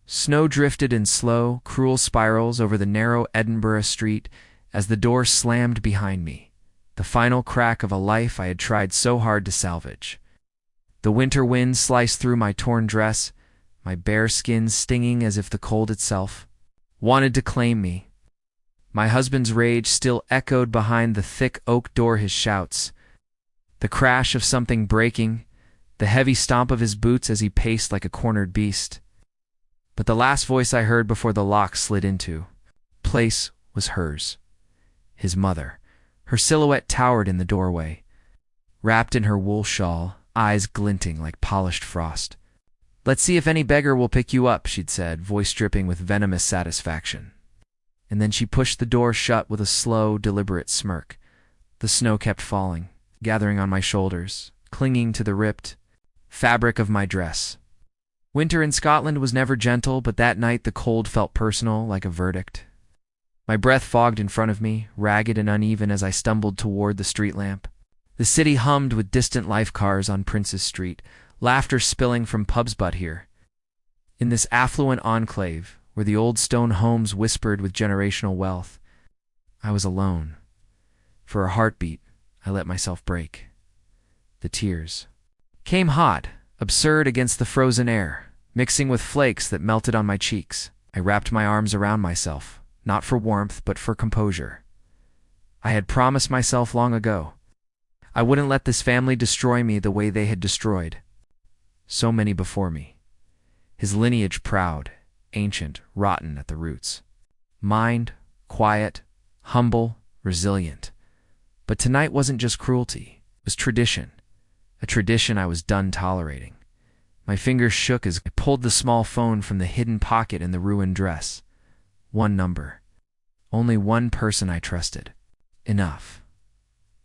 Snow drifted in slow, cruel spirals over the narrow Edinburgh street as the door slammed behind me, the final crack of a life I had tried so hard to salvage. The winter wind sliced through my torn dress, my bare skin stinging as if the cold itself wanted to claim me. My husband's rage still echoed behind the thick oak door, his shouts, the crash of something breaking, the heavy stomp of his boots as he paced like a cornered beast. But the last voice I heard before the lock slid into place was hers, his mother. Her silhouette towered in the doorway, wrapped in her wool shawl, eyes glinting like polished frost. "Let's see if any beggar will pick you up," she'd said, voice dripping with venomous satisfaction. And then she pushed the door shut with a slow, deliberate smirk. The snow kept falling, gathering on my shoulders, clinging to the ripped fabric of my dress. Winter in Scotland was never gentle, but that night the cold felt personal, like a verdict. My breath fogged in front of me, ragged and uneven as I stumbled toward the street lamp. The city hummed with distant life cars on Prince's Street, laughter spilling from pubs. But here, in this affluent enclave, where the old stone homes whispered with generational wealth, I was alone. For a heartbeat, I let myself break. The tears came hot, absurd against the frozen air, mixing with flakes that melted on my cheeks. I wrapped my arms around myself, not for warmth, but for composure. I had promised myself long ago I wouldn't let this family destroy me the way they had destroyed so many before me. His lineage proud, ancient, rotten at the roots. Mind, quiet, humble, resilient. But tonight wasn't just cruelty, it was tradition. A tradition I was done tolerating. My fingers shook as I pulled the small phone from the hidden pocket in the ruined dress. One number. Only one person I trusted. Enough.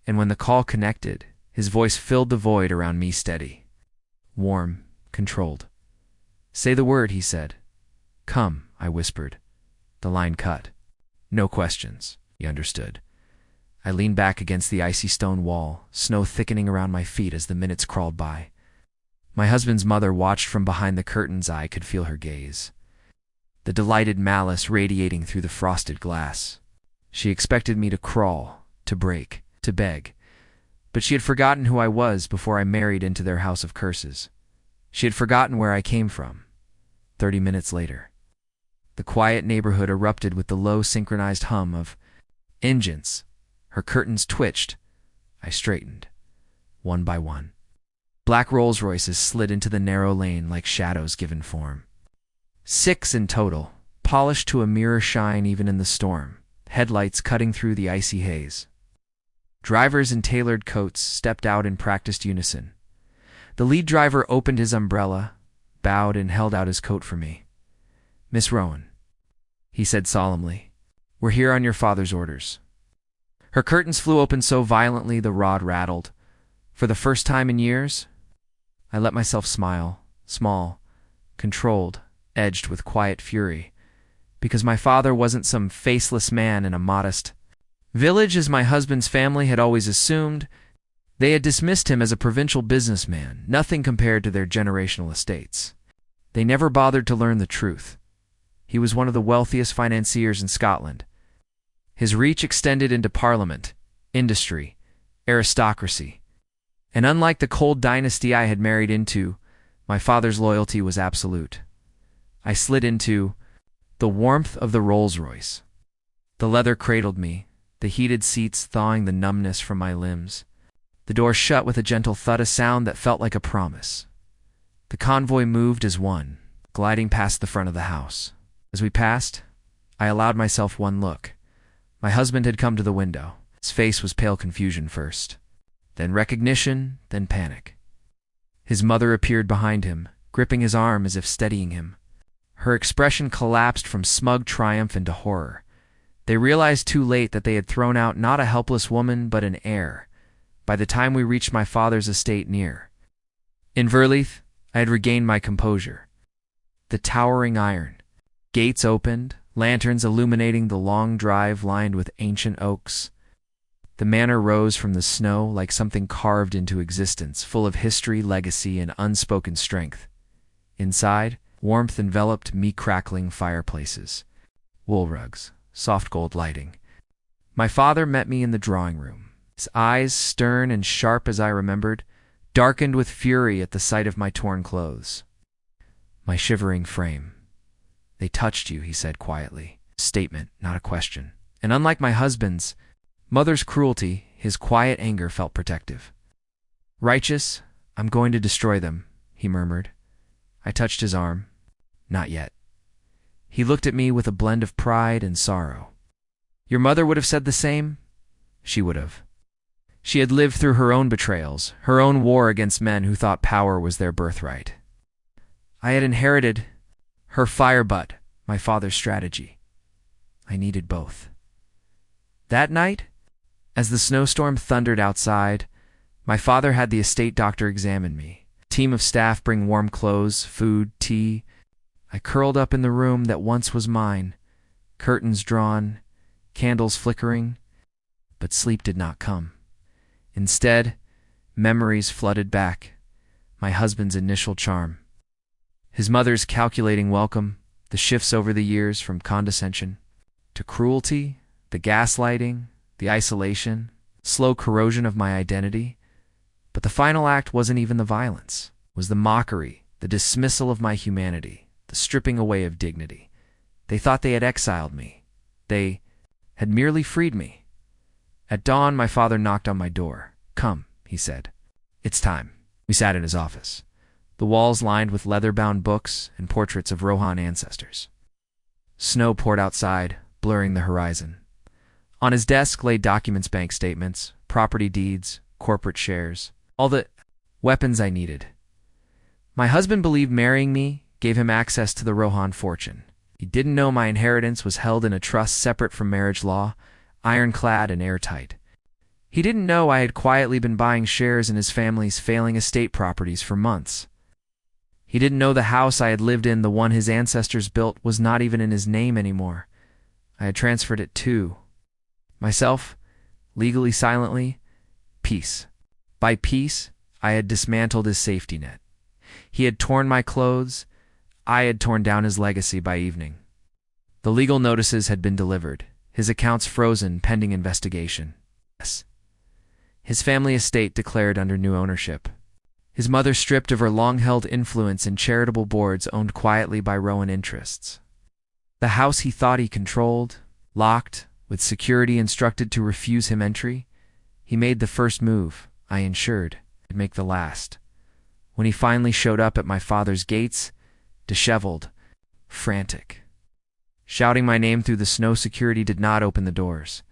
And when the call connected, his voice filled the void around me, steady, warm, controlled. "Say the word," he said. "Come," I whispered. The line cut. No questions. He understood. I leaned back against the icy stone wall, snow thickening around my feet as the minutes crawled by. My husband's mother watched from behind the curtains. I could feel her gaze, the delighted malice radiating through the frosted glass. She expected me to crawl, to break, to beg. But she had forgotten who I was before I married into their house of curses. She had forgotten where I came from. 30 minutes later, the quiet neighborhood erupted with the low synchronized hum of engines. Her curtains twitched. I straightened, one by one. Black Rolls-Royces slid into the narrow lane like shadows given form. 6 in total, polished to a mirror shine even in the storm, headlights cutting through the icy haze. Drivers in tailored coats stepped out in practiced unison. The lead driver opened his umbrella, bowed and held out his coat for me. "Miss Rowan," he said solemnly, "we're here on your father's orders." Her curtains flew open so violently the rod rattled. For the first time in years, I let myself smile, small, controlled, edged with quiet fury, because my father wasn't some faceless man in a modest village as my husband's family had always assumed. They had dismissed him as a provincial businessman, nothing compared to their generational estates. They never bothered to learn the truth. He was one of the wealthiest financiers in Scotland. His reach extended into parliament, industry, aristocracy. And unlike the cold dynasty I had married into, my father's loyalty was absolute. I slid into the warmth of the Rolls-Royce. The leather cradled me, the heated seats thawing the numbness from my limbs. The door shut with a gentle thud, a sound that felt like a promise. The convoy moved as one, gliding past the front of the house. As we passed, I allowed myself one look. My husband had come to the window. His face was pale confusion first, then recognition, then panic. His mother appeared behind him, gripping his arm as if steadying him. Her expression collapsed from smug triumph into horror. They realized too late that they had thrown out not a helpless woman, but an heir, by the time we reached my father's estate near. In Verleith, I had regained my composure. The towering iron. Gates opened, lanterns illuminating the long drive lined with ancient oaks. The manor rose from the snow like something carved into existence, full of history, legacy, and unspoken strength. Inside, Warmth enveloped me-crackling fireplaces, wool rugs, soft gold lighting. My father met me in the drawing room, his eyes stern and sharp as I remembered, darkened with fury at the sight of my torn clothes. My shivering frame. "They touched you," he said quietly. Statement, not a question. And unlike my husband's mother's cruelty, his quiet anger felt protective. "Righteous, I'm going to destroy them," he murmured. I touched his arm. "Not yet." He looked at me with a blend of pride and sorrow. "Your mother would have said the same?" "She would have. She had lived through her own betrayals, her own war against men who thought power was their birthright. I had inherited her fire butt, my father's strategy. I needed both. That night, as the snowstorm thundered outside, my father had the estate doctor examine me. A team of staff bring warm clothes, food, tea. I curled up in the room that once was mine, curtains drawn, candles flickering, but sleep did not come. Instead, memories flooded back, my husband's initial charm, his mother's calculating welcome, the shifts over the years from condescension to cruelty, the gaslighting, the isolation, slow corrosion of my identity. But the final act wasn't even the violence, it was the mockery, the dismissal of my humanity, the stripping away of dignity. They thought they had exiled me. They had merely freed me. At dawn, my father knocked on my door. "Come," he said. "It's time." We sat in his office, the walls lined with leather-bound books and portraits of Rohan ancestors. Snow poured outside, blurring the horizon. On his desk lay documents, bank statements, property deeds, corporate shares, all the weapons I needed. My husband believed marrying me gave him access to the Rohan fortune. He didn't know my inheritance was held in a trust separate from marriage law, ironclad and airtight. He didn't know I had quietly been buying shares in his family's failing estate properties for months. He didn't know the house I had lived in, the one his ancestors built, was not even in his name anymore. I had transferred it to myself, legally, silently. Peace. By peace, I had dismantled his safety net. He had torn my clothes. I had torn down his legacy by evening. The legal notices had been delivered, his accounts frozen pending investigation. Yes. His family estate declared under new ownership. His mother stripped of her long-held influence in charitable boards owned quietly by Rowan interests. The house he thought he controlled, locked, with security instructed to refuse him entry. He made the first move, I ensured, he'd make the last. When he finally showed up at my father's gates, disheveled, frantic. Shouting my name through the snow, security did not open the doors.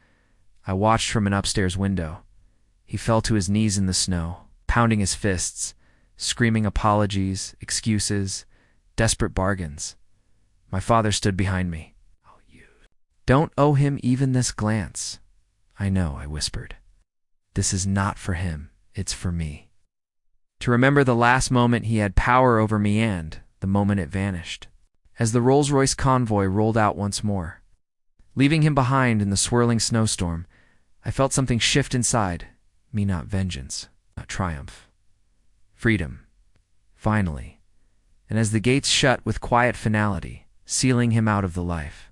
I watched from an upstairs window. He fell to his knees in the snow, pounding his fists, screaming apologies, excuses, desperate bargains. My father stood behind me. "Oh, you don't owe him even this glance." "I know," I whispered. "This is not for him, it's for me." To remember the last moment he had power over me and the moment it vanished. As the Rolls-Royce convoy rolled out once more, leaving him behind in the swirling snowstorm, I felt something shift inside me, not vengeance, not triumph. Freedom. Finally. And as the gates shut with quiet finality, sealing him out of the life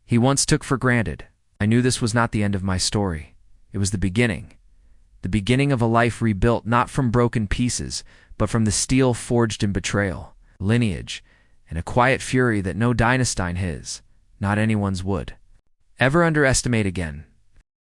he once took for granted, I knew this was not the end of my story. It was the beginning of a life rebuilt not from broken pieces, but from the steel forged in betrayal, lineage, and a quiet fury that no dynasty his, not anyone's, would ever underestimate again.